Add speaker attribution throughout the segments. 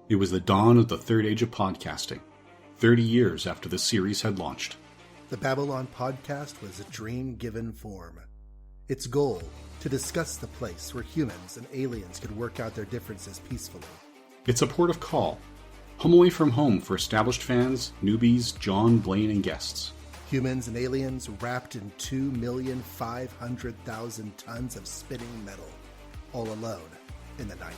Speaker 1: It was the dawn of the third age of podcasting, 30 years after the series had launched.
Speaker 2: The Babylon Podcast was a dream given form. Its goal, to discuss the place where humans and aliens could work out their differences peacefully.
Speaker 1: It's a port of call, home away from home for established fans, newbies, John, Blaine, and guests.
Speaker 2: Humans and aliens wrapped in 2,500,000 tons of spinning metal, all alone in the night.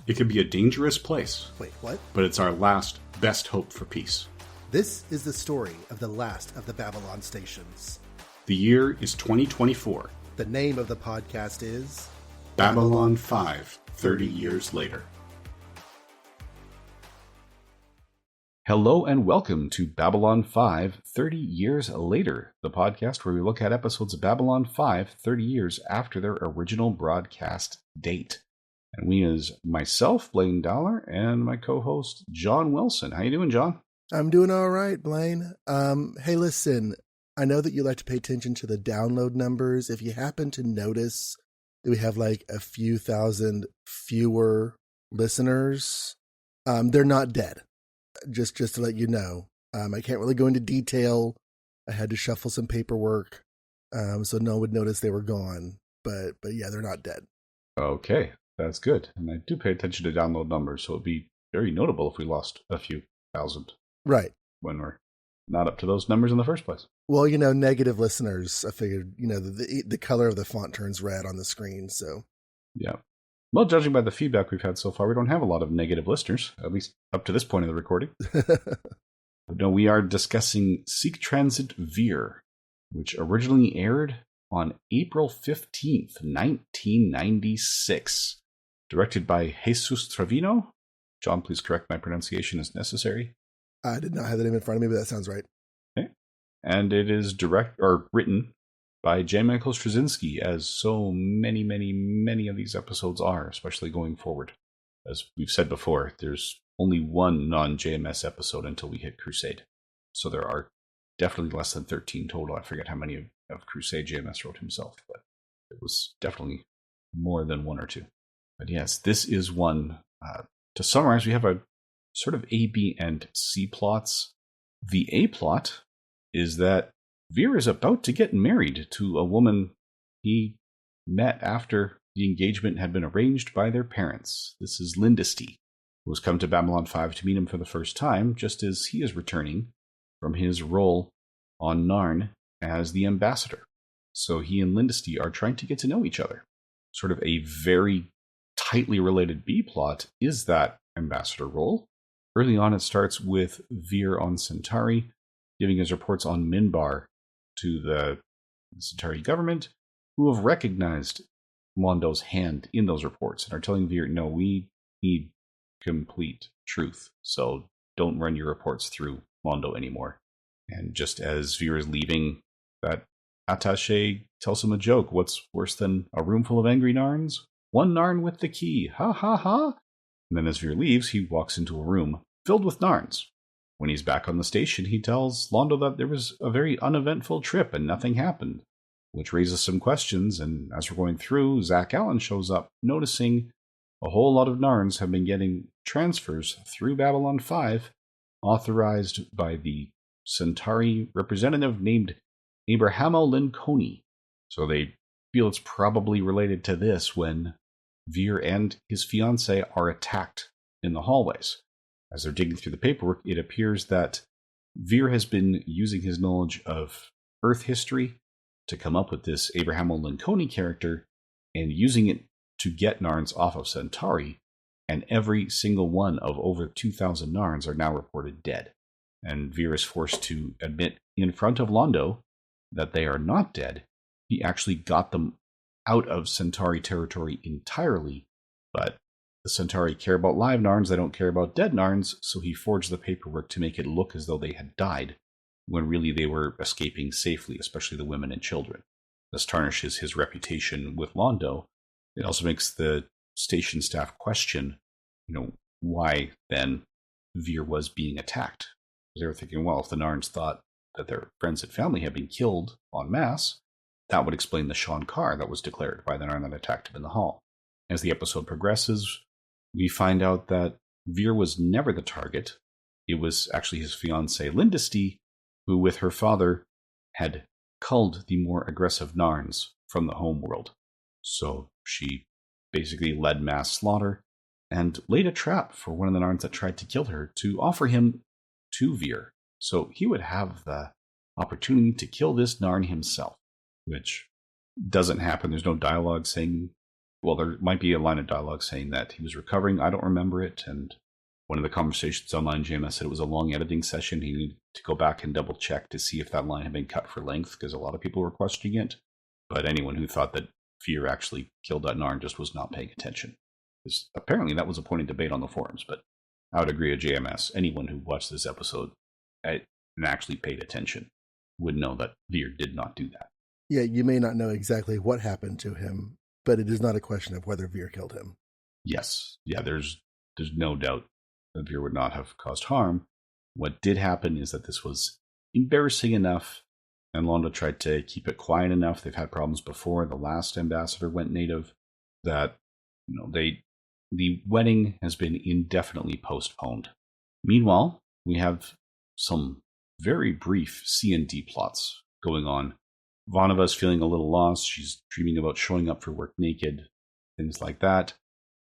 Speaker 1: It could be a dangerous place.
Speaker 2: Wait, what?
Speaker 1: But it's our last, best hope for peace.
Speaker 2: This is the story of the last of the Babylon stations.
Speaker 1: The year is 2024.
Speaker 2: The name of the podcast is
Speaker 1: Babylon 5, 30 years later. Hello and welcome to Babylon 5, 30 years later, the podcast where we look at episodes of Babylon 5, 30 years after their original broadcast date. And we is myself, Blaine Dollar, and my co-host, John Wilson. How you doing, John?
Speaker 2: I'm doing all right, Blaine. Hey, listen, I know that you like to pay attention to the download numbers. If you happen to notice that we have like a few thousand fewer listeners, they're not dead. Just to let you know. I can't really go into detail. I had to shuffle some paperwork, so no one would notice they were gone. But yeah, they're not dead.
Speaker 1: Okay, that's good. And I do pay attention to download numbers, so it'd be very notable if we lost a few thousand.
Speaker 2: Right.
Speaker 1: When we're not up to those numbers in the first place.
Speaker 2: Well, negative listeners, I figured, the color of the font turns red on the screen, so.
Speaker 1: Yeah. Well, judging by the feedback we've had so far, we don't have a lot of negative listeners, at least up to this point of the recording. No, we are discussing Seek Transit Vir, which originally aired on April 15th, 1996. Directed by Jesus Trevino. John, please correct my pronunciation as necessary.
Speaker 2: I did not have the name in front of me, but that sounds right.
Speaker 1: Okay. And it is written by J. Michael Straczynski, as so many of these episodes are, especially going forward. As we've said before, there's only one non-JMS episode until we hit Crusade. So there are definitely less than 13 total. I forget how many of Crusade JMS wrote himself, but it was definitely more than one or two. But yes, this is one. To summarize, we have a sort of A, B, and C plots. The A plot is that Vir is about to get married to a woman he met after the engagement had been arranged by their parents. This is Lindisty, who has come to Babylon 5 to meet him for the first time, just as he is returning from his role on Narn as the ambassador. So he and Lindisty are trying to get to know each other. Sort of a very tightly related B plot is that ambassador role. Early on, it starts with Vir on Centauri, giving his reports on Minbar to the Centauri government, who have recognized Londo's hand in those reports and are telling Vir, no, we need complete truth, so don't run your reports through Londo anymore. And just as Vir is leaving, that attaché tells him a joke. What's worse than a room full of angry Narns? One Narn with the key. Ha ha ha. And then as Vir leaves, he walks into a room filled with Narns. When he's back on the station, he tells Londo that there was a very uneventful trip and nothing happened, which raises some questions. And as we're going through, Zach Allen shows up, noticing a whole lot of Narns have been getting transfers through Babylon 5, authorized by the Centauri representative named Abrahamo Lincolni. So they feel it's probably related to this when Vir and his fiancée are attacked in the hallways. As they're digging through the paperwork, it appears that Vir has been using his knowledge of Earth history to come up with this Abrahamo Lincolni character and using it to get Narns off of Centauri, and every single one of over 2,000 Narns are now reported dead. And Vir is forced to admit in front of Londo that they are not dead. He actually got them out of Centauri territory entirely, but the Centauri care about live Narns, they don't care about dead Narns, so he forged the paperwork to make it look as though they had died, when really they were escaping safely, especially the women and children. This tarnishes his reputation with Londo. It also makes the station staff question, why then Vir was being attacked. They were thinking, well, if the Narns thought that their friends and family had been killed en masse, that would explain the Shankar that was declared by the Narn that attacked him in the hall. As the episode progresses, we find out that Veer was never the target. It was actually his fiancée, Lindesty, who with her father had culled the more aggressive Narns from the homeworld. So she basically led mass slaughter and laid a trap for one of the Narns that tried to kill her to offer him to Veer. So he would have the opportunity to kill this Narn himself, which doesn't happen. There's no dialogue saying, well, there might be a line of dialogue saying that he was recovering. I don't remember it. And one of the conversations online, JMS said it was a long editing session. He needed to go back and double check to see if that line had been cut for length, because a lot of people were questioning it. But anyone who thought that Veer actually killed that Narn just was not paying attention. Because apparently that was a point of debate on the forums, but I would agree with JMS. Anyone who watched this episode and actually paid attention would know that Veer did not do that.
Speaker 2: Yeah, you may not know exactly what happened to him, but it is not a question of whether Veer killed him.
Speaker 1: Yes. Yeah, there's no doubt that Veer would not have caused harm. What did happen is that this was embarrassing enough, and Londo tried to keep it quiet enough. They've had problems before. The last ambassador went native. That the wedding has been indefinitely postponed. Meanwhile, we have some very brief C&D plots going on. Vanava's feeling a little lost. She's dreaming about showing up for work naked, things like that.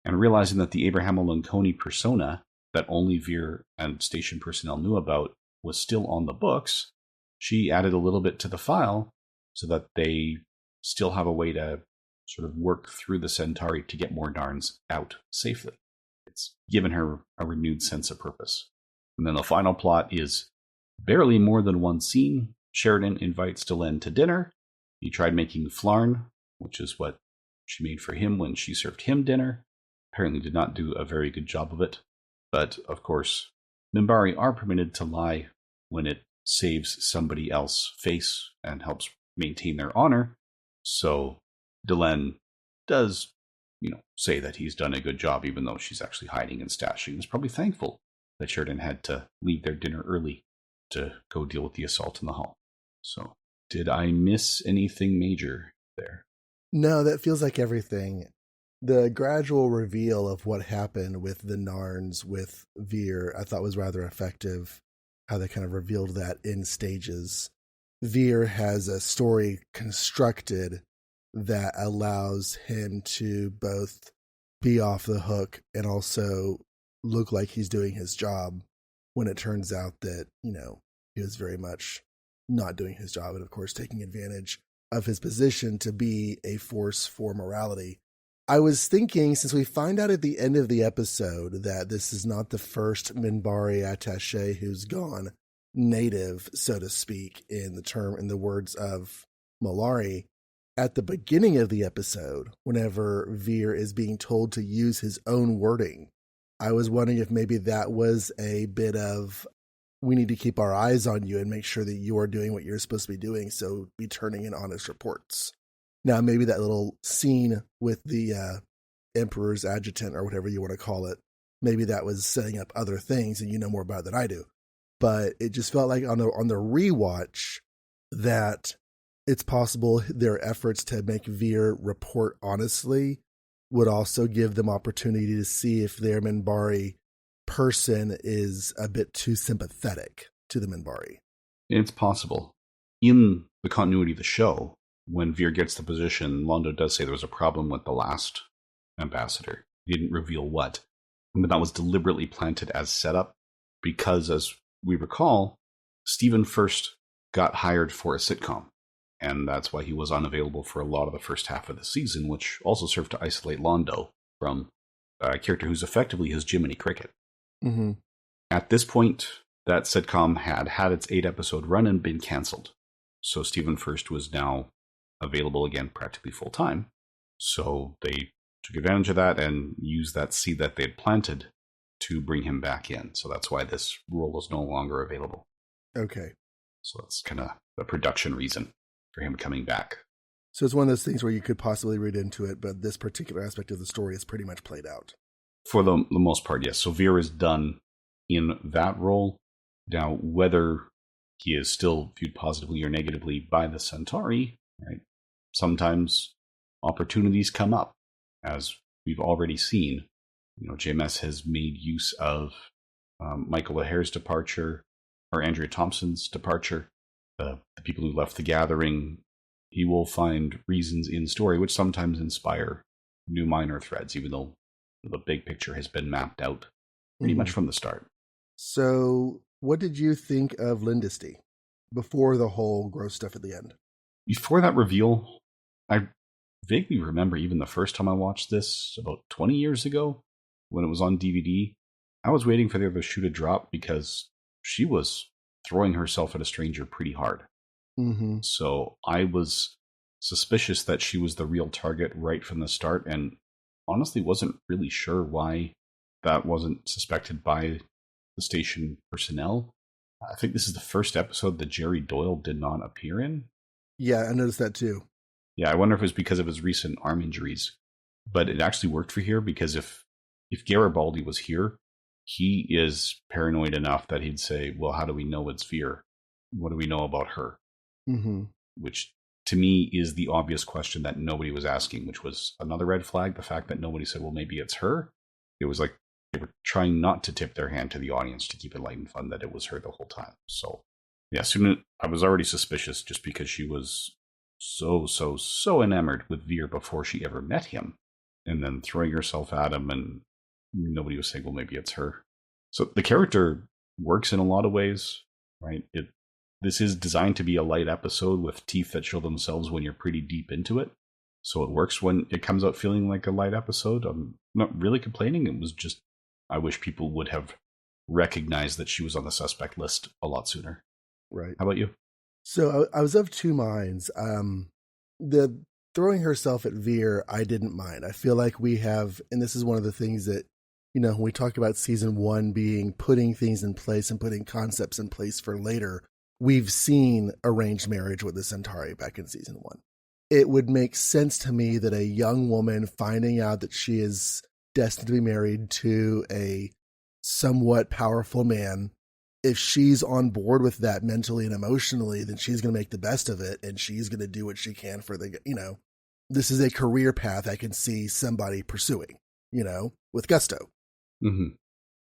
Speaker 1: And realizing that the Abraham Lonconi persona that only Veer and station personnel knew about was still on the books, she added a little bit to the file so that they still have a way to sort of work through the Centauri to get more Narns out safely. It's given her a renewed sense of purpose. And then the final plot is barely more than one scene. Sheridan invites Delenn to dinner. He tried making flarn, which is what she made for him when she served him dinner. Apparently did not do a very good job of it. But, of course, Minbari are permitted to lie when it saves somebody else's face and helps maintain their honor. So Delenn does, say that he's done a good job, even though she's actually hiding and stashing. He's probably thankful that Sheridan had to leave their dinner early to go deal with the assault in the hall. So, did I miss anything major there?
Speaker 2: No, that feels like everything. The gradual reveal of what happened with the Narns with Veer, I thought was rather effective. How they kind of revealed that in stages. Veer has a story constructed that allows him to both be off the hook and also look like he's doing his job, when it turns out that, he was very much not doing his job and, of course, taking advantage of his position to be a force for morality. I was thinking, since we find out at the end of the episode that this is not the first Minbari attaché who's gone native, so to speak, in the words of Mollari, at the beginning of the episode, whenever Veer is being told to use his own wording, I was wondering if maybe that was a bit of, we need to keep our eyes on you and make sure that you are doing what you're supposed to be doing, so be turning in honest reports. Now, maybe that little scene with the Emperor's adjutant, or whatever you want to call it, maybe that was setting up other things, and you know more about it than I do. But it just felt like on the rewatch that it's possible their efforts to make Veer report honestly would also give them opportunity to see if their Minbari person is a bit too sympathetic to the Minbari.
Speaker 1: It's possible. In the continuity of the show, when Veer gets the position, Londo does say there was a problem with the last ambassador. He didn't reveal what. But that was deliberately planted as setup because, as we recall, Stephen first got hired for a sitcom. And that's why he was unavailable for a lot of the first half of the season, which also served to isolate Londo from a character who's effectively his Jiminy Cricket.
Speaker 2: Mm-hmm.
Speaker 1: At this point, that sitcom had its 8-episode run and been cancelled. So Stephen First was now available again practically full-time. So they took advantage of that and used that seed that they had planted to bring him back in. So that's why this role is no longer available.
Speaker 2: Okay.
Speaker 1: So that's kind of the production reason for him coming back.
Speaker 2: So it's one of those things where you could possibly read into it, but this particular aspect of the story is pretty much played out.
Speaker 1: For the most part, yes. So Veer is done in that role. Now, whether he is still viewed positively or negatively by the Centauri, right? Sometimes opportunities come up, as we've already seen JMS has made use of Michael O'Hare's departure, or Andrea Thompson's departure, the people who left the gathering. He will find reasons in story which sometimes inspire new minor threads, even though the big picture has been mapped out pretty much from the start.
Speaker 2: So, what did you think of Lindisty before the whole gross stuff at the end?
Speaker 1: Before that reveal, I vaguely remember even the first time I watched this about 20 years ago when it was on DVD. I was waiting for the other shoe to drop because she was throwing herself at a stranger pretty hard.
Speaker 2: Mm-hmm.
Speaker 1: So I was suspicious that she was the real target right from the start, and honestly wasn't really sure why that wasn't suspected by the station personnel. I think this is the first episode that Jerry Doyle did not appear in.
Speaker 2: Yeah, I noticed that too.
Speaker 1: Yeah, I wonder if it was because of his recent arm injuries. But it actually worked for here, because if Garibaldi was here, he is paranoid enough that he'd say, well, how do we know it's Veer? What do we know about her?
Speaker 2: Mm-hmm.
Speaker 1: Which, to me, is the obvious question that nobody was asking, which was another red flag. The fact that nobody said, well, maybe it's her. It was like they were trying not to tip their hand to the audience to keep it light and fun that it was her the whole time. So, yeah, soon I was already suspicious just because she was so enamored with Veer before she ever met him, and then throwing herself at him, and nobody was saying, well, maybe it's her. So the character works in a lot of ways, right? This is designed to be a light episode with teeth that show themselves when you're pretty deep into it. So it works when it comes out feeling like a light episode. I'm not really complaining. It was just, I wish people would have recognized that she was on the suspect list a lot sooner.
Speaker 2: Right.
Speaker 1: How about you?
Speaker 2: So I was of two minds. The throwing herself at Veer, I didn't mind. I feel like we have, and this is one of the things that, when we talk about season one being putting things in place and putting concepts in place for later, we've seen arranged marriage with the Centauri back in season one. It would make sense to me that a young woman finding out that she is destined to be married to a somewhat powerful man, if she's on board with that mentally and emotionally, then she's going to make the best of it, and she's going to do what she can for this is a career path I can see somebody pursuing, with gusto.
Speaker 1: Mm-hmm.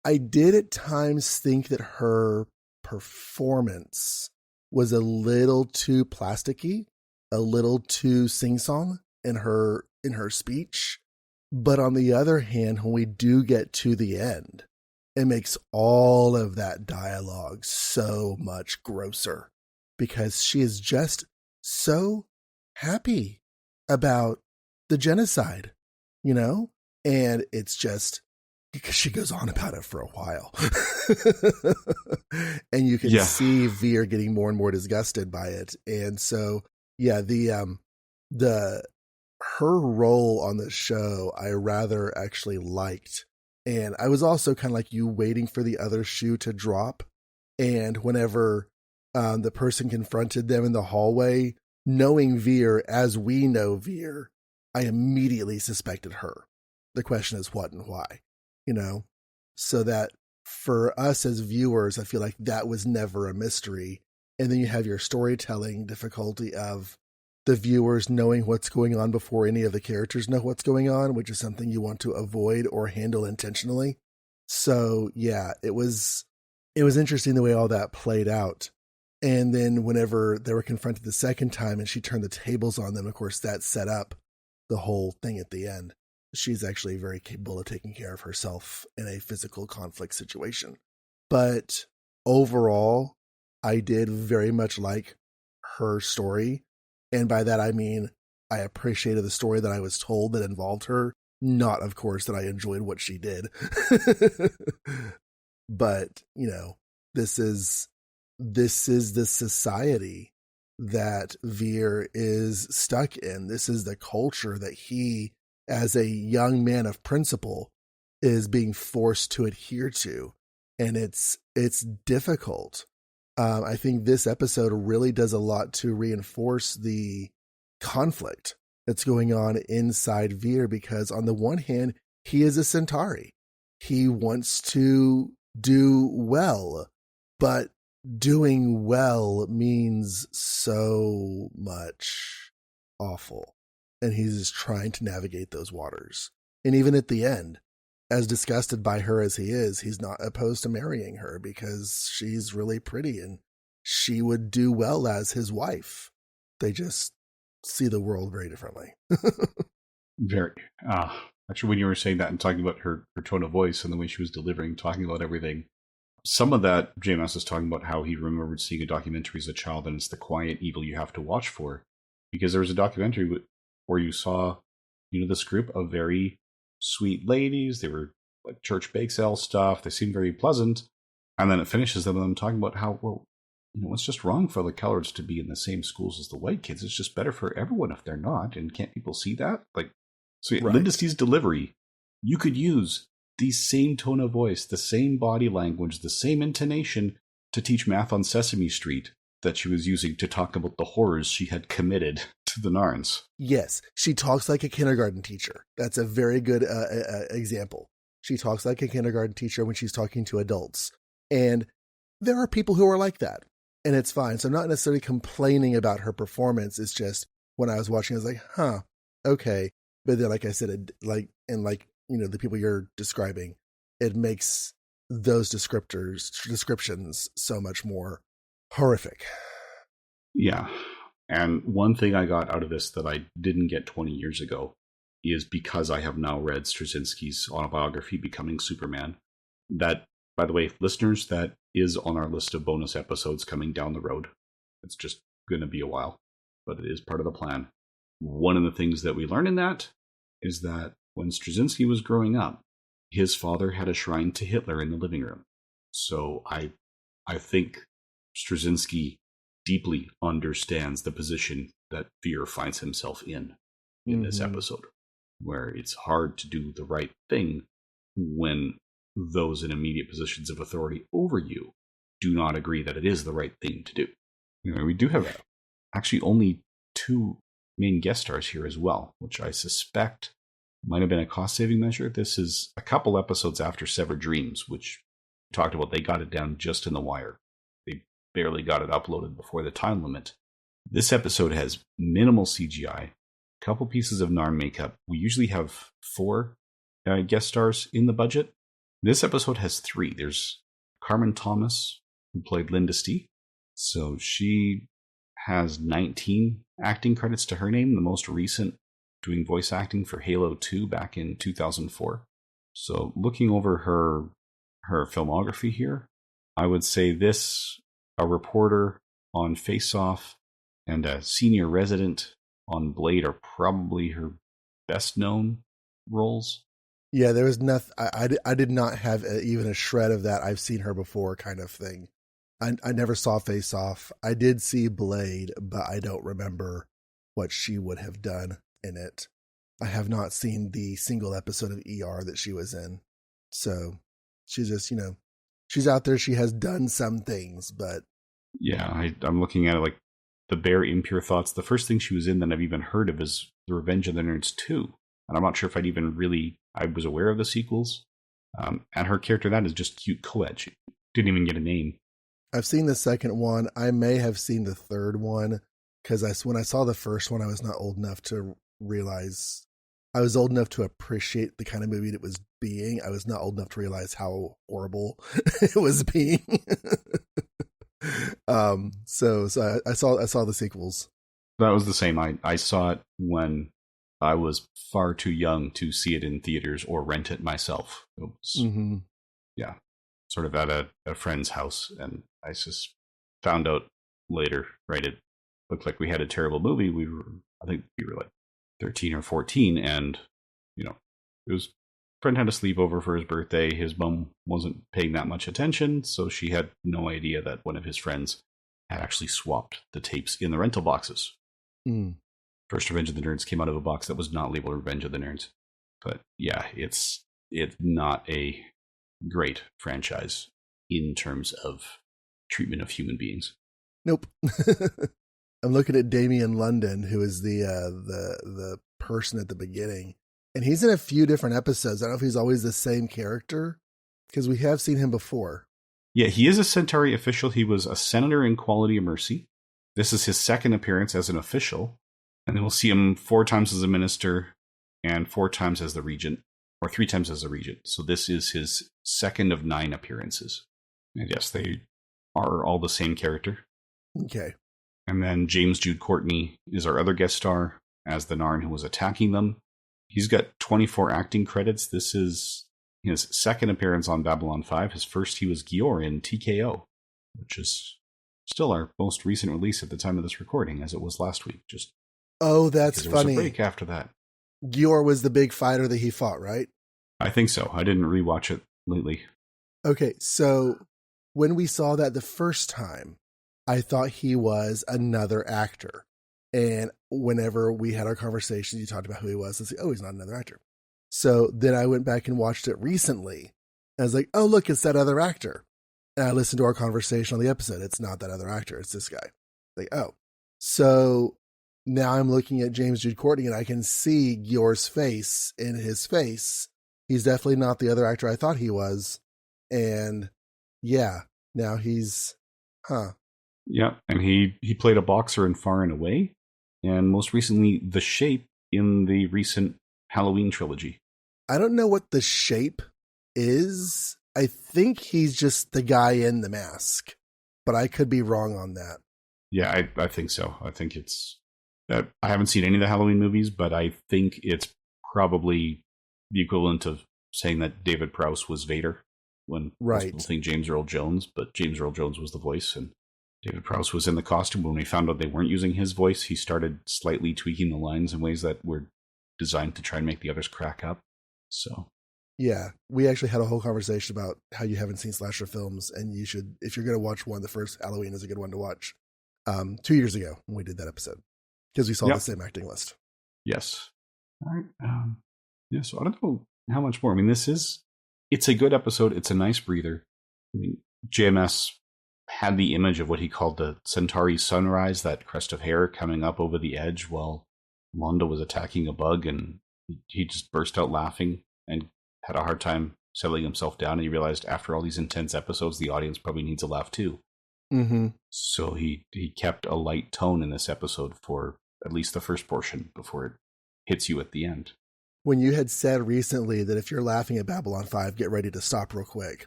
Speaker 2: I did at times think that her performance was a little too plasticky, a little too sing-song in her speech. But on the other hand, when we do get to the end, it makes all of that dialogue so much grosser, because she is just so happy about the genocide, and it's just because she goes on about it for a while. And you can see Veer getting more and more disgusted by it. And so, yeah, her role on the show, I rather actually liked. And I was also kind of like you, waiting for the other shoe to drop. And whenever the person confronted them in the hallway, knowing Veer as we know Veer, I immediately suspected her. The question is what and why, so that for us as viewers, I feel like that was never a mystery. And then you have your storytelling difficulty of the viewers knowing what's going on before any of the characters know what's going on, which is something you want to avoid or handle intentionally. So yeah, it was interesting the way all that played out. And then whenever they were confronted the second time and she turned the tables on them, of course, that set up the whole thing at the end. She's actually very capable of taking care of herself in a physical conflict situation. But overall, I did very much like her story. And by that, I mean, I appreciated the story that I was told that involved her. Not, of course, that I enjoyed what she did. But, this is the society that Veer is stuck in. This is the culture that he, as a young man of principle, is being forced to adhere to. And it's difficult. I think this episode really does a lot to reinforce the conflict that's going on inside Veer, because on the one hand, he is a Centauri. He wants to do well, but doing well means so much awful. And he's just trying to navigate those waters. And even at the end, as disgusted by her as he is, he's not opposed to marrying her because she's really pretty and she would do well as his wife. They just see the world very differently.
Speaker 1: Very. Actually, when you were saying that and talking about her tone of voice and the way she was delivering, talking about everything, some of that, JMS is talking about how he remembered seeing a documentary as a child, and it's the quiet evil you have to watch for. Because there was a documentary where you saw, this group of very sweet ladies. They were like church bake sale stuff. They seemed very pleasant. And then it finishes them talking about how, well, it's just wrong for the coloreds to be in the same schools as the white kids. It's just better for everyone if they're not. And can't people see that? So
Speaker 2: Right.
Speaker 1: Linda Stee's delivery, you could use the same tone of voice, the same body language, the same intonation to teach math on Sesame Street that she was using to talk about the horrors she had committed to the Narns.
Speaker 2: Yes, she talks like a kindergarten teacher. That's a very good example. She talks like a kindergarten teacher when she's talking to adults. And there are people who are like that. And it's fine. So I'm not necessarily complaining about her performance. It's just when I was watching, I was like, okay. But then, like I said, the people you're describing, it makes those descriptions so much more horrific.
Speaker 1: Yeah. And one thing I got out of this that I didn't get 20 years ago is because I have now read Straczynski's autobiography, Becoming Superman. That, by the way, listeners, that is on our list of bonus episodes coming down the road. It's just going to be a while, but it is part of the plan. One of the things that we learn in that is that when Straczynski was growing up, his father had a shrine to Hitler in the living room. So I think Straczynski deeply understands the position that Fear finds himself in this episode, where it's hard to do the right thing when those in immediate positions of authority over you do not agree that it is the right thing to do. We do have actually only 2 main guest stars here as well, which I suspect might have been a cost-saving measure. This is a couple episodes after Severed Dreams, which we talked about. They got it down just in the wire. They barely got it uploaded before the time limit. This episode has minimal CGI, a couple pieces of Narn makeup. We usually have 4 guest stars in the budget. This episode has 3. There's Carmen Thomas, who played Linda Stee. So she has 19 acting credits to her name, the most recent doing voice acting for Halo 2 back in 2004. So looking over her filmography here, I would say this, a reporter on Face Off and a senior resident on Blade are probably her best known roles.
Speaker 2: Yeah, there was nothing. I did not have even a shred of that I've seen her before kind of thing. I never saw Face Off. I did see Blade, but I don't remember what she would have done in it. I have not seen the single episode of ER that she was in. So she's just, she's out there. She has done some things, but.
Speaker 1: Yeah, I'm looking at it like The Bare Impure Thoughts. The first thing she was in that I've even heard of is The Revenge of the Nerds 2. And I'm not sure if I was aware of the sequels. And her character, that is just cute co-ed. She didn't even get a name.
Speaker 2: I've seen the second one. I may have seen the third one because when I saw the first one, I was not old enough to realize. I was old enough to appreciate the kind of movie it was being. I was not old enough to realize how horrible it was being. So I saw the sequels.
Speaker 1: That was the same. I saw it when I was far too young to see it in theaters or rent it myself. It was, yeah, sort of at a friend's house, and I just found out later, right? It looked like we had a terrible movie. I think we were like 13 or 14, and it was friend had a sleepover for his birthday. His mom wasn't paying that much attention, so she had no idea that one of his friends had actually swapped the tapes in the rental boxes. First Revenge of the Nerds came out of a box that was not labeled Revenge of the Nerds. But yeah, it's not a great franchise in terms of treatment of human beings.
Speaker 2: Nope. I'm looking at Damian London, who is the person at the beginning, and he's in a few different episodes. I don't know if he's always the same character because we have seen him before.
Speaker 1: Yeah, he is a Centauri official. He was a senator in Quality of Mercy. This is his second appearance as an official, and then we'll see him 4 times as a minister and 4 times as the regent, or 3 times as a regent. So this is his second of 9 appearances. And yes, they are all the same character.
Speaker 2: Okay.
Speaker 1: And then James Jude Courtney is our other guest star as the Narn who was attacking them. He's got 24 acting credits. This is his second appearance on Babylon 5. His first, he was Gior in TKO, which is still our most recent release at the time of this recording, as it was last week. Just
Speaker 2: that's
Speaker 1: there
Speaker 2: funny.
Speaker 1: was a break after that.
Speaker 2: Gior was the big fighter that he fought, right?
Speaker 1: I think so. I didn't rewatch it lately.
Speaker 2: Okay, so when we saw that the first time, I thought he was another actor. And whenever we had our conversation, you talked about who he was. I said, oh, he's not another actor. So then I went back and watched it recently. And I was like, oh, look, it's that other actor. And I listened to our conversation on the episode. It's not that other actor. It's this guy. Like, oh. So now I'm looking at James Jude Courtney and I can see Gior's face in his face. He's definitely not the other actor I thought he was. And yeah, now he's,
Speaker 1: Yeah, and he played a boxer in Far and Away, and most recently The Shape in the recent Halloween trilogy.
Speaker 2: I don't know what The Shape is. I think he's just the guy in the mask, but I could be wrong on that.
Speaker 1: Yeah, I think so. I think it's... I haven't seen any of the Halloween movies, but I think it's probably the equivalent of saying that David Prowse was Vader, when most people think James Earl Jones, but James Earl Jones was the voice, and David Prowse was in the costume. When we found out they weren't using his voice, he started slightly tweaking the lines in ways that were designed to try and make the others crack up. So,
Speaker 2: yeah, we actually had a whole conversation about how you haven't seen slasher films, and you should, if you're going to watch one, the first Halloween is a good one to watch. 2 years ago when we did that episode, because we saw the same acting list.
Speaker 1: Yes. All right. Yeah. So I don't know how much more. I mean, it's a good episode. It's a nice breather. I mean, JMS had the image of what he called the Centauri sunrise, that crest of hair coming up over the edge while Londo was attacking a bug, and he just burst out laughing and had a hard time settling himself down. And he realized after all these intense episodes, the audience probably needs a laugh too.
Speaker 2: Mm-hmm.
Speaker 1: So he kept a light tone in this episode for at least the first portion before it hits you at the end.
Speaker 2: When you had said recently that if you're laughing at Babylon 5, get ready to stop real quick.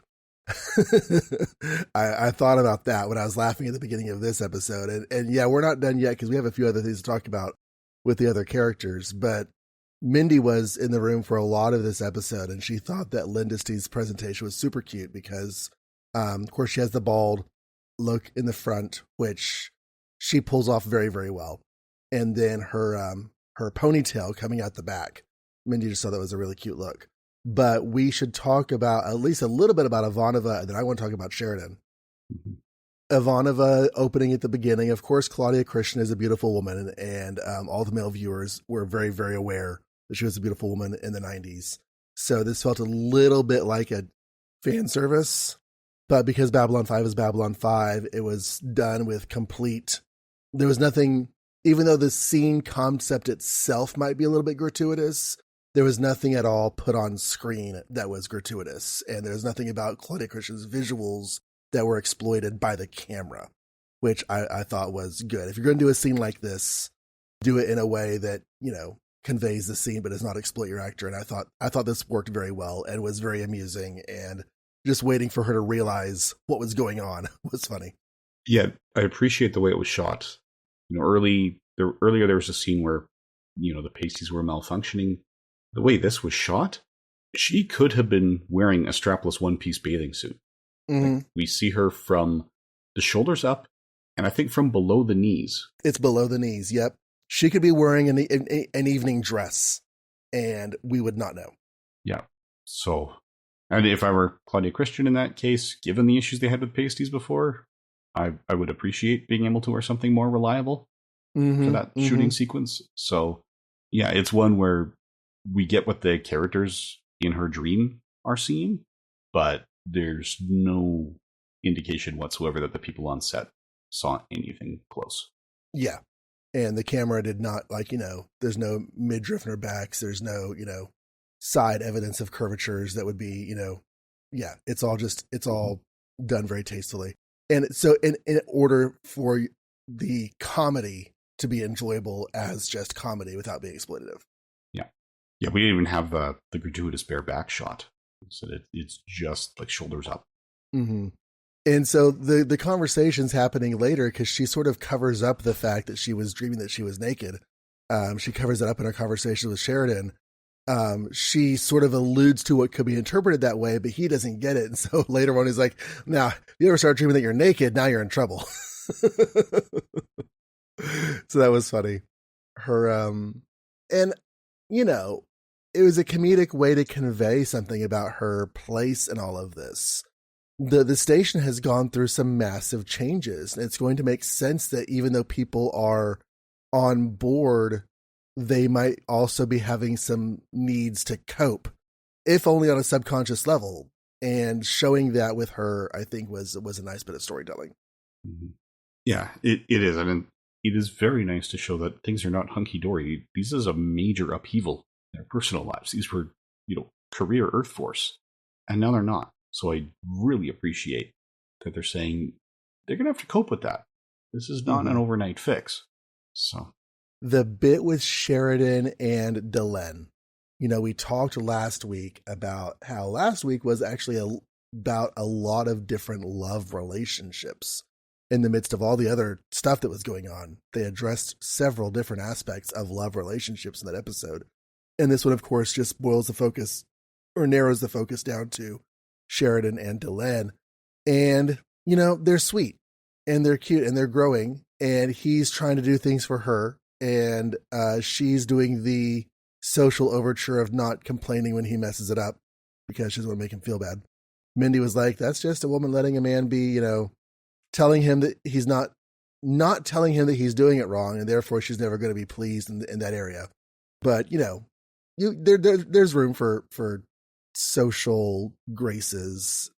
Speaker 2: I thought about that when I was laughing at the beginning of this episode. And yeah, we're not done yet because we have a few other things to talk about with the other characters. But Mindy was in the room for a lot of this episode, and she thought that Lindisty's presentation was super cute because, of course, she has the bald look in the front, which she pulls off very, very well. And then her ponytail coming out the back. Mindy just thought that was a really cute look. But we should talk about at least a little bit about Ivanova, and then I want to talk about Sheridan. Mm-hmm. Ivanova opening at the beginning. Of course, Claudia Christian is a beautiful woman, and all the male viewers were very, very aware that she was a beautiful woman in the 90s. So this felt a little bit like a fan service, but because Babylon 5 is Babylon 5, it was done with complete... There was nothing... Even though the scene concept itself might be a little bit gratuitous, there was nothing at all put on screen that was gratuitous. And there's nothing about Claudia Christian's visuals that were exploited by the camera, which I thought was good. If you're going to do a scene like this, do it in a way that, conveys the scene, but does not exploit your actor. And I thought this worked very well and was very amusing. And just waiting for her to realize what was going on was funny.
Speaker 1: Yeah, I appreciate the way it was shot. Earlier there was a scene where, the pasties were malfunctioning. The way this was shot, she could have been wearing a strapless one-piece bathing suit.
Speaker 2: Mm-hmm.
Speaker 1: Like, we see her from the shoulders up, and I think from below the knees.
Speaker 2: It's below the knees, yep. She could be wearing an evening dress, and we would not know.
Speaker 1: Yeah. So, and if I were Claudia Christian in that case, given the issues they had with pasties before, I would appreciate being able to wear something more reliable for that shooting sequence. So, yeah, it's one where we get what the characters in her dream are seeing, but there's no indication whatsoever that the people on set saw anything close.
Speaker 2: Yeah. And the camera did not, there's no midriff in her backs. There's no, side evidence of curvatures that would be, yeah, it's all done very tastefully. And so in order for the comedy to be enjoyable as just comedy without being exploitative.
Speaker 1: Yeah. Yeah, we didn't even have the gratuitous bare back shot. So it's just like shoulders up.
Speaker 2: Mm-hmm. And so the conversation's happening later because she sort of covers up the fact that she was dreaming that she was naked. She covers it up in her conversation with Sheridan. She sort of alludes to what could be interpreted that way, but he doesn't get it. And so later on, he's like, now, if you ever start dreaming that you're naked, now you're in trouble. So that was funny. Her, and, you know, it was a comedic way to convey something about her place in all of this. The station has gone through some massive changes. And it's going to make sense that even though people are on board, they might also be having some needs to cope, if only on a subconscious level. And showing that with her, I think, was a nice bit of storytelling.
Speaker 1: Mm-hmm. Yeah, it is. I mean, it is very nice to show that things are not hunky-dory. This is a major upheaval in their personal lives. These were, career Earth Force, and now they're not. So I really appreciate that they're saying they're going to have to cope with that. This is not an overnight fix. So
Speaker 2: the bit with Sheridan and Delenn, we talked last week about how last week was actually about a lot of different love relationships in the midst of all the other stuff that was going on. They addressed several different aspects of love relationships in that episode. And this one, of course, just boils the focus or narrows the focus down to Sheridan and Delenn. And, they're sweet and they're cute and they're growing, and he's trying to do things for her. And she's doing the social overture of not complaining when he messes it up because she doesn't want to make him feel bad. Mindy was like, that's just a woman letting a man be, telling him that he's not telling him that he's doing it wrong, and therefore she's never going to be pleased in that area. But, there's room for social graces.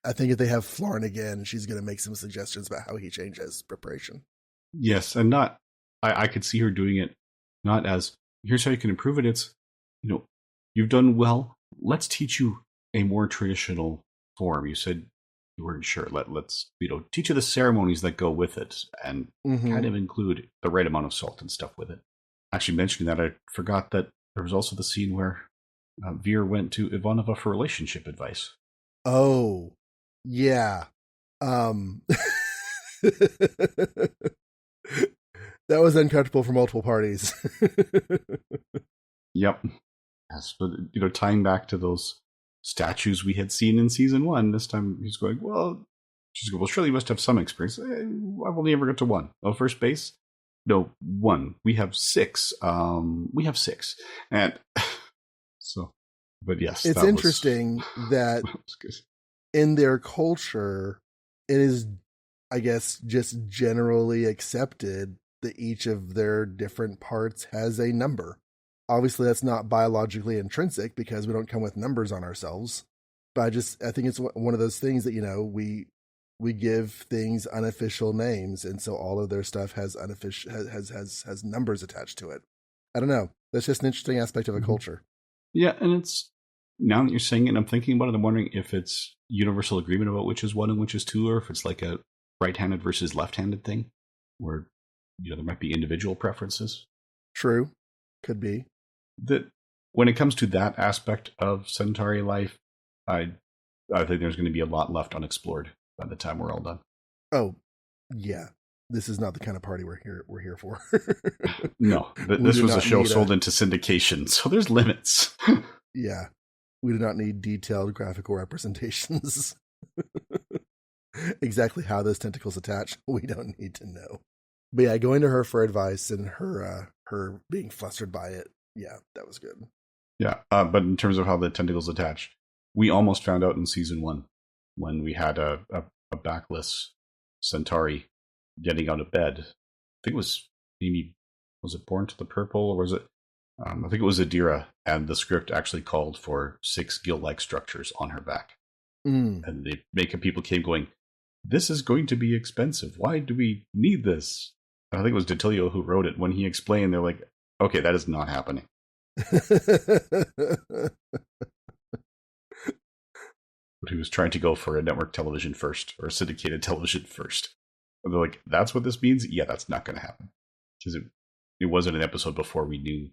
Speaker 2: I think if they have Florin again, she's going to make some suggestions about how he changes preparation.
Speaker 1: Yes, and I could see her doing it not as, here's how you can improve it. It's, you've done well. Let's teach you a more traditional form. You said you weren't sure. Let's teach you the ceremonies that go with it, and kind of include the right amount of salt and stuff with it. Actually, mentioning that, I forgot that there was also the scene where Veer went to Ivanova for relationship advice.
Speaker 2: Oh, yeah. That was uncomfortable for multiple parties.
Speaker 1: Yep. Yes, but tying back to those statues we had seen in season 1, this time he's going, well, surely you must have some experience. I've only ever got to 1. Oh, first base? No, 1. We have 6. And so, but yes.
Speaker 2: It's interesting that in their culture, it is, I guess, just generally accepted that each of their different parts has a number. Obviously, that's not biologically intrinsic because we don't come with numbers on ourselves. But I think it's one of those things that, we give things unofficial names, and so all of their stuff has has numbers attached to it. I don't know. That's just an interesting aspect of a culture.
Speaker 1: Yeah, and it's, now that you're saying it and I'm thinking about it, I'm wondering if it's universal agreement about which is 1 and which is 2, or if it's like a right-handed versus left-handed thing, where there might be individual preferences.
Speaker 2: True, could be.
Speaker 1: That when it comes to that aspect of Centauri life, I think there's going to be a lot left unexplored by the time we're all done.
Speaker 2: Oh, yeah. This is not the kind of party we're here for.
Speaker 1: No, this was a show sold into syndication, so there's limits.
Speaker 2: Yeah. We do not need detailed graphical representations. Exactly how those tentacles attach, we don't need to know. But yeah, going to her for advice and her being flustered by it, yeah, that was good.
Speaker 1: Yeah, but in terms of how the tentacles attach, we almost found out in season 1 when we had a backless Centauri getting out of bed. I think it was was it Born to the Purple, or was it? I think it was Adira, and the script actually called for 6 gill-like structures on her back. And the makeup people came going, this is going to be expensive. Why do we need this? And I think it was Detilio who wrote it. When he explained, they're like, okay, that is not happening. But he was trying to go for a network television first, or a syndicated television first. And they're like, that's what this means? Yeah, that's not going to happen. Because it wasn't an episode before we knew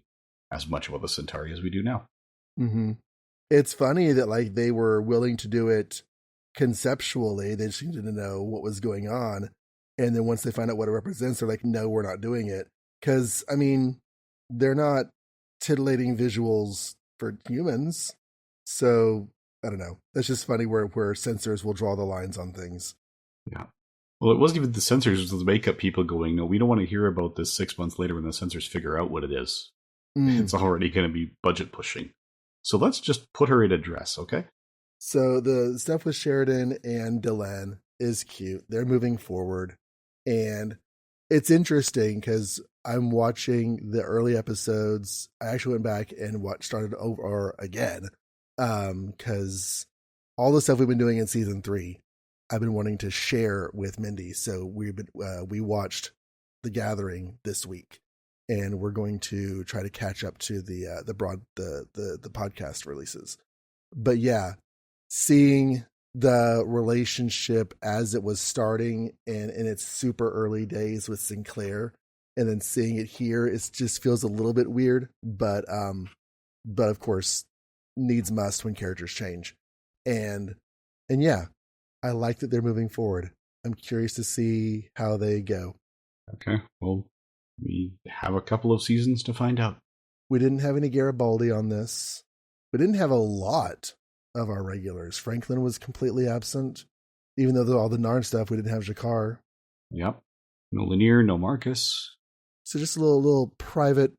Speaker 1: as much about the Centauri as we do now.
Speaker 2: Mm-hmm. It's funny that like they were willing to do it conceptually. They just needed to know what was going on. And then once they find out what it represents, they're like, no, we're not doing it. Because, I mean, they're not titillating visuals for humans. So, I don't know. That's just funny where censors will draw the lines on things.
Speaker 1: Yeah. Well, it wasn't even the censors, it was the makeup people going, no, we don't want to hear about this 6 months later when the censors figure out what it is. It's already going to be budget pushing. So let's just put her in a dress, okay?
Speaker 2: So the stuff with Sheridan and Delenn is cute. They're moving forward. And it's interesting because I'm watching the early episodes. I actually went back and started over again because all the stuff we've been doing in season 3, I've been wanting to share with Mindy. So we watched The Gathering this week, and we're going to try to catch up to the podcast releases. But yeah, seeing the relationship as it was starting and in its super early days with Sinclair, and then seeing it here, it just feels a little bit weird, but of course needs must when characters change. And yeah, I like that they're moving forward. I'm curious to see how they go.
Speaker 1: Okay, well, we have a couple of seasons to find out.
Speaker 2: We didn't have any Garibaldi on this. We didn't have a lot of our regulars. Franklin was completely absent. Even though all the Narn stuff, we didn't have Jakar.
Speaker 1: Yep. No Lanier, no Marcus.
Speaker 2: So just a little private,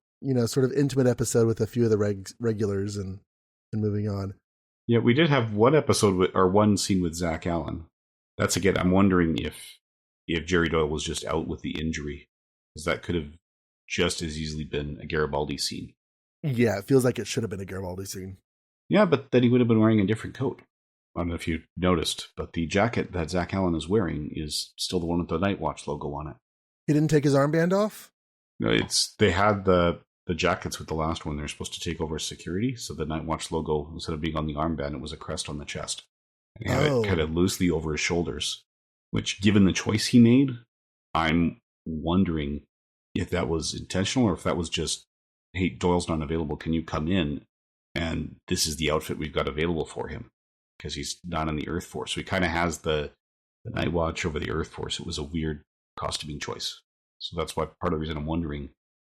Speaker 2: sort of intimate episode with a few of the regulars and moving on.
Speaker 1: Yeah, we did have one episode or one scene with Zach Allen. That's again, I'm wondering if Jerry Doyle was just out with the injury, because that could have just as easily been a Garibaldi scene.
Speaker 2: Yeah, it feels like it should have been a Garibaldi scene.
Speaker 1: Yeah, but then he would have been wearing a different coat. I don't know if you noticed, but the jacket that Zach Allen is wearing is still the one with the Night Watch logo on it.
Speaker 2: He didn't take his armband off?
Speaker 1: No, they had the jackets with the last one. They're supposed to take over security, so the Night Watch logo, instead of being on the armband, it was a crest on the chest. And he had it kind of loosely over his shoulders, which, given the choice he made, I'm wondering if that was intentional or if that was just, hey, Doyle's not available, can you come in? And this is the outfit we've got available for him, because he's not in the Earth Force. So he kind of has the Night Watch over the Earth Force. It was a weird costuming choice. So that's why part of the reason I'm wondering,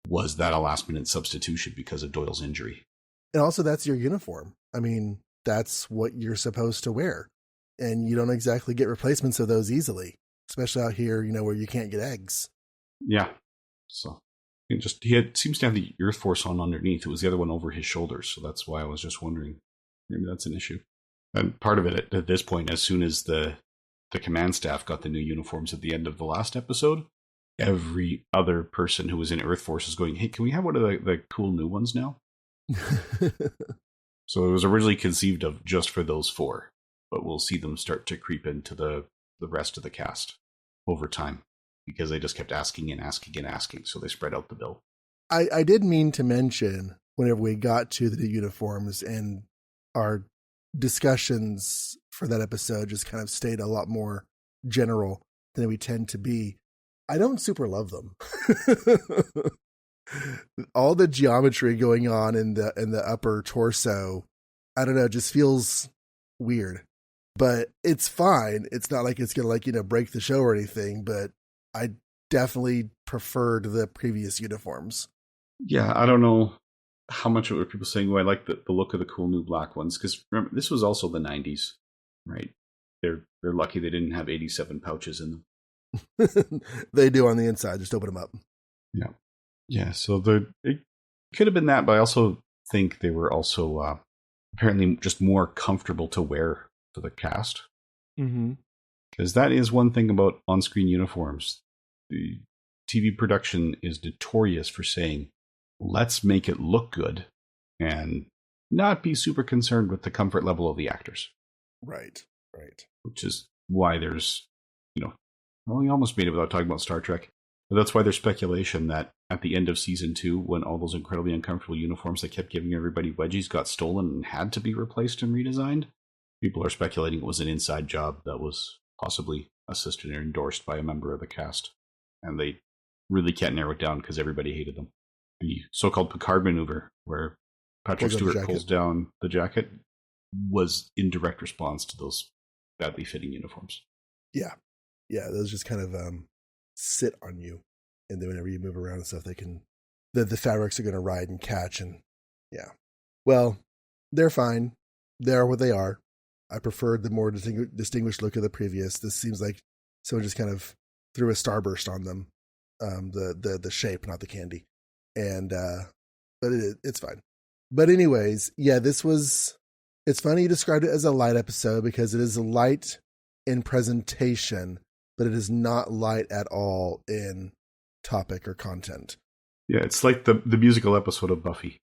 Speaker 1: was that a last-minute substitution because of Doyle's injury?
Speaker 2: And also, that's your uniform. I mean, that's what you're supposed to wear. And you don't exactly get replacements of those easily, especially out here, where you can't get eggs.
Speaker 1: Yeah. So he seems to have the Earth Force on underneath. It was the other one over his shoulders. So that's why I was just wondering, maybe that's an issue. And part of it at this point, as soon as the command staff got the new uniforms at the end of the last episode, every other person who was in Earth Force is going, hey, can we have one of the cool new ones now? So it was originally conceived of just for those 4, but we'll see them start to creep into the rest of the cast over time, because they just kept asking and asking and asking, so they spread out the bill.
Speaker 2: I did mean to mention, whenever we got to the uniforms and our discussions for that episode just kind of stayed a lot more general than we tend to be, I don't super love them. All the geometry going on in the upper torso, I don't know, just feels weird. But it's fine. It's not like it's gonna break the show or anything, but I definitely preferred the previous uniforms.
Speaker 1: Yeah, I don't know how much of it were people saying, oh, I like the look of the cool new black ones, because remember, this was also the 90s, right? They're lucky they didn't have 87 pouches in them.
Speaker 2: They do on the inside. Just open them up.
Speaker 1: Yeah. So it could have been that, but I also think they were also apparently just more comfortable to wear for the cast.
Speaker 2: Mm-hmm.
Speaker 1: Because that is one thing about on-screen uniforms. The TV production is notorious for saying, let's make it look good and not be super concerned with the comfort level of the actors.
Speaker 2: Right.
Speaker 1: Which is why there's, well, we almost made it without talking about Star Trek. But that's why there's speculation that at the end of season 2, when all those incredibly uncomfortable uniforms that kept giving everybody wedgies got stolen and had to be replaced and redesigned, people are speculating it was an inside job that was possibly assisted or endorsed by a member of the cast. And they really can't narrow it down because everybody hated them. The so-called Picard maneuver, where Patrick
Speaker 2: Pulls down the
Speaker 1: Stewart
Speaker 2: jacket.
Speaker 1: pulls down the jacket, was in direct response to those badly fitting uniforms.
Speaker 2: Yeah. Yeah, those just kind of sit on you. And then whenever you move around and stuff, they can, the fabrics are going to ride and catch. And yeah. Well, they're fine. They're what they are. I preferred the more distinguished look of the previous. This seems like someone just kind of threw a starburst on them. The shape, not the candy. And, but it's fine. But anyways, yeah, it's funny you described it as a light episode because it is light in presentation, but it is not light at all in topic or content.
Speaker 1: Yeah, it's like the musical episode of Buffy.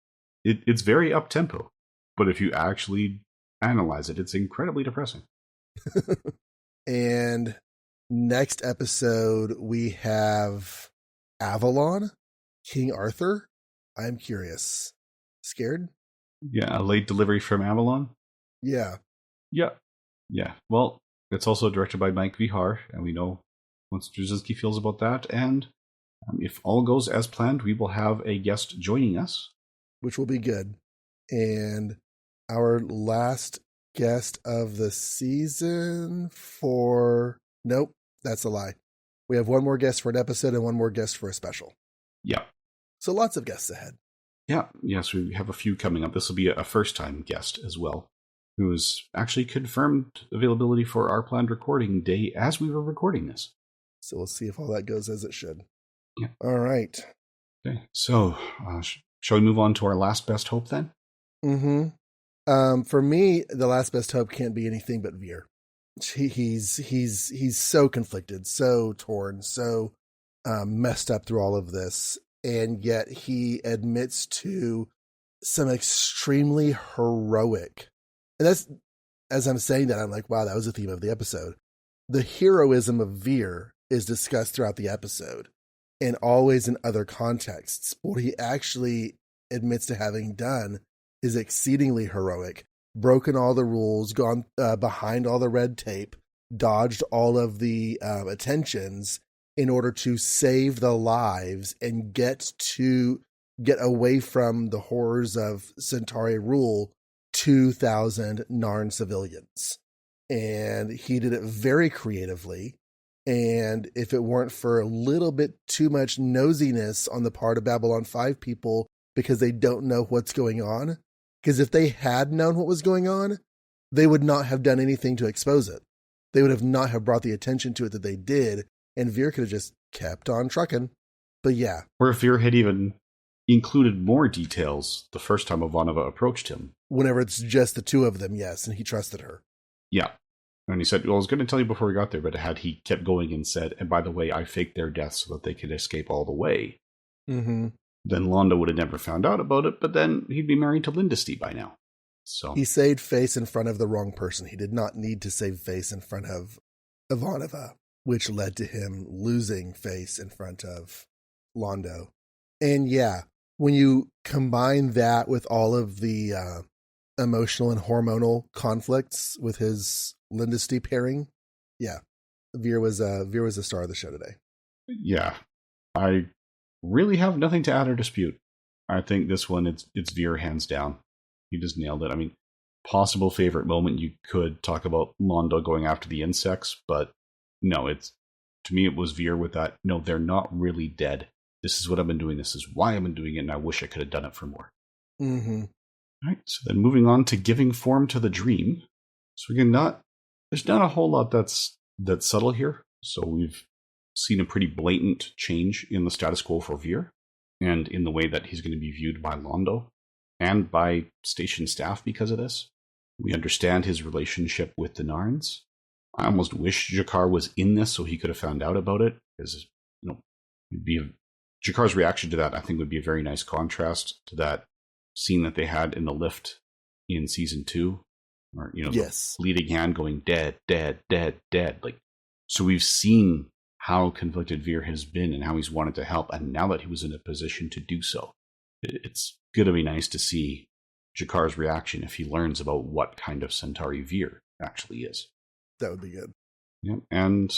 Speaker 1: It's very up-tempo, but if you actually analyze it, it's incredibly depressing.
Speaker 2: And next episode, we have Avalon, King Arthur. I'm curious. Scared?
Speaker 1: Yeah, a late delivery from Avalon.
Speaker 2: Yeah.
Speaker 1: Yeah. Well, it's also directed by Mike Vihar, and we know what Straczynski feels about that. And if all goes as planned, we will have a guest joining us,
Speaker 2: which will be good. And our last guest of the season nope, that's a lie. We have one more guest for an episode and one more guest for a special.
Speaker 1: Yeah.
Speaker 2: So lots of guests ahead.
Speaker 1: Yeah. Yes, we have a few coming up. This will be a first-time guest as well, who has actually confirmed availability for our planned recording day as we were recording this.
Speaker 2: So we'll see if all that goes as it should.
Speaker 1: Yeah.
Speaker 2: All right.
Speaker 1: Okay. So, shall we move on to our last best hope then?
Speaker 2: Mm-hmm. For me, the last best hope can't be anything but Veer. He's so conflicted, so torn, so messed up through all of this, and yet he admits to some extremely heroic. And that's, as I'm saying that, I'm like, wow, that was the theme of the episode. The heroism of Veer is discussed throughout the episode, and always in other contexts. What he actually admits to having done is exceedingly heroic. Broken all the rules, gone behind all the red tape, dodged all of the attentions in order to save the lives and get away from the horrors of Centauri rule 2,000 Narn civilians. And he did it very creatively. And if it weren't for a little bit too much nosiness on the part of Babylon 5 people because they don't know what's going on, because if they had known what was going on, they would not have done anything to expose it. They would have not have brought the attention to it that they did, and Veer could have just kept on trucking. But yeah.
Speaker 1: Or if Veer had even included more details the first time Ivanova approached him.
Speaker 2: Whenever it's just the two of them, yes, and he trusted her.
Speaker 1: Yeah. And he said, well, I was going to tell you before we got there, but had he kept going and said, and by the way, I faked their deaths so that they could escape all the way, then Londo would have never found out about it, but then he'd be married to Lindesty by now. So
Speaker 2: he saved face in front of the wrong person. He did not need to save face in front of Ivanova, which led to him losing face in front of Londo. And yeah, when you combine that with all of the emotional and hormonal conflicts with his Lindesty pairing, yeah, Veer was a star of the show today.
Speaker 1: Yeah, I really have nothing to add or dispute. I think this one, it's Veer hands down. He just nailed it. I mean, possible favorite moment, you could talk about Londo going after the insects, but no, to me it was Veer with that, no, they're not really dead. This is what I've been doing. This is why I've been doing it, and I wish I could have done it for more.
Speaker 2: Mm-hmm.
Speaker 1: All right, so then moving on to giving form to the dream. So again, there's not a whole lot that's subtle here. So we've seen a pretty blatant change in the status quo for Veer, and in the way that he's going to be viewed by Londo and by station staff because of this. We understand his relationship with the Narns. I almost wish G'Kar was in this so he could have found out about it, because G'Kar's reaction to that, I think, would be a very nice contrast to that scene that they had in the lift in season 2, or
Speaker 2: yes,
Speaker 1: the bleeding hand going dead, dead, dead, dead. Like, so we've seen how conflicted Veer has been and how he's wanted to help, and now that he was in a position to do so, it's gonna be nice to see G'Kar's reaction if he learns about what kind of Centauri Veer actually is.
Speaker 2: That would be good.
Speaker 1: Yeah, and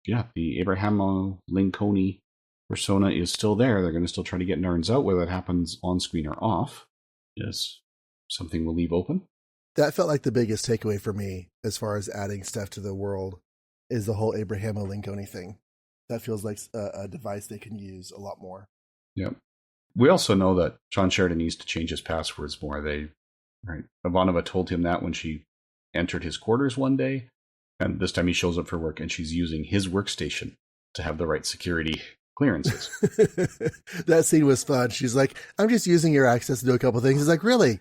Speaker 1: yeah, the Abrahamo Lincoln Persona is still there. They're going to still try to get Narns out. Whether that happens on screen or off is something we'll leave open.
Speaker 2: That felt like the biggest takeaway for me as far as adding stuff to the world is the whole Abrahamo Lincoln thing. That feels like a device they can use a lot more.
Speaker 1: Yep. We also know that John Sheridan needs to change his passwords more. Ivanova told him that when she entered his quarters one day, and this time he shows up for work and she's using his workstation to have the right security clearances.
Speaker 2: That scene was fun. She's like, I'm just using your access to do a couple things. He's like, really?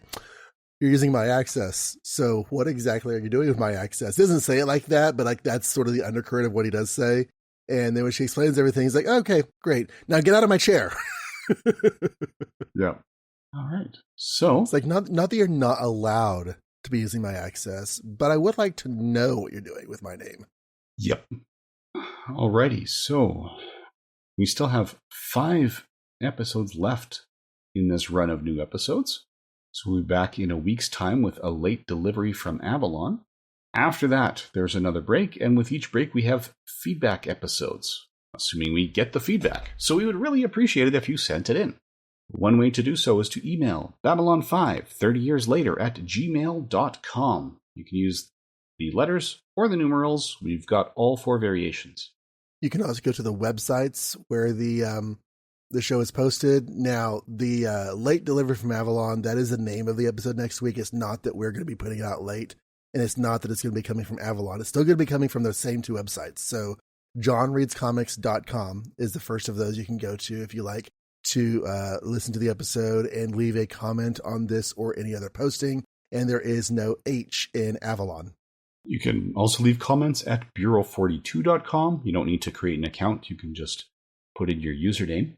Speaker 2: You're using my access. So what exactly are you doing with my access? Doesn't say it like that, but like that's sort of the undercurrent of what he does say. And then when she explains everything, he's like, okay, great. Now get out of my chair.
Speaker 1: Yeah. All right. So
Speaker 2: it's like not that you're not allowed to be using my access, but I would like to know what you're doing with my name.
Speaker 1: Yep. Alrighty. So we still have 5 episodes left in this run of new episodes. So we'll be back in a week's time with a late delivery from Avalon. After that, there's another break, and with each break, we have feedback episodes, assuming we get the feedback. So we would really appreciate it if you sent it in. One way to do so is to email Babylon5 30 years later at gmail.com. You can use the letters or the numerals. We've got all 4 variations.
Speaker 2: You can also go to the websites where the show is posted. Now, the late delivery from Avalon, that is the name of the episode next week. It's not that we're going to be putting it out late, and it's not that it's going to be coming from Avalon. It's still going to be coming from those same 2 websites. So johnreadscomics.com is the first of those you can go to if you like to listen to the episode and leave a comment on this or any other posting. And there is no H in Avalon.
Speaker 1: You can also leave comments at bureau42.com. You don't need to create an account. You can just put in your username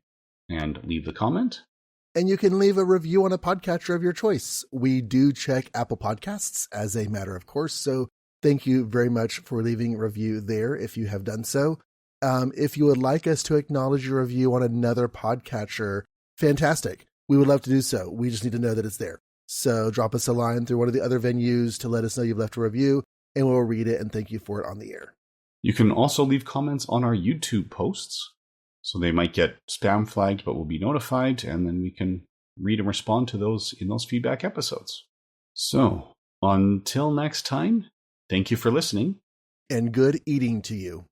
Speaker 1: and leave the comment.
Speaker 2: And you can leave a review on a podcatcher of your choice. We do check Apple Podcasts as a matter of course. So thank you very much for leaving a review there if you have done so. If you would like us to acknowledge your review on another podcatcher, fantastic. We would love to do so. We just need to know that it's there. So drop us a line through one of the other venues to let us know you've left a review, and we'll read it and thank you for it on the air.
Speaker 1: You can also leave comments on our YouTube posts. So they might get spam flagged, but we'll be notified, and then we can read and respond to those in those feedback episodes. So until next time, thank you for listening.
Speaker 2: And good eating to you.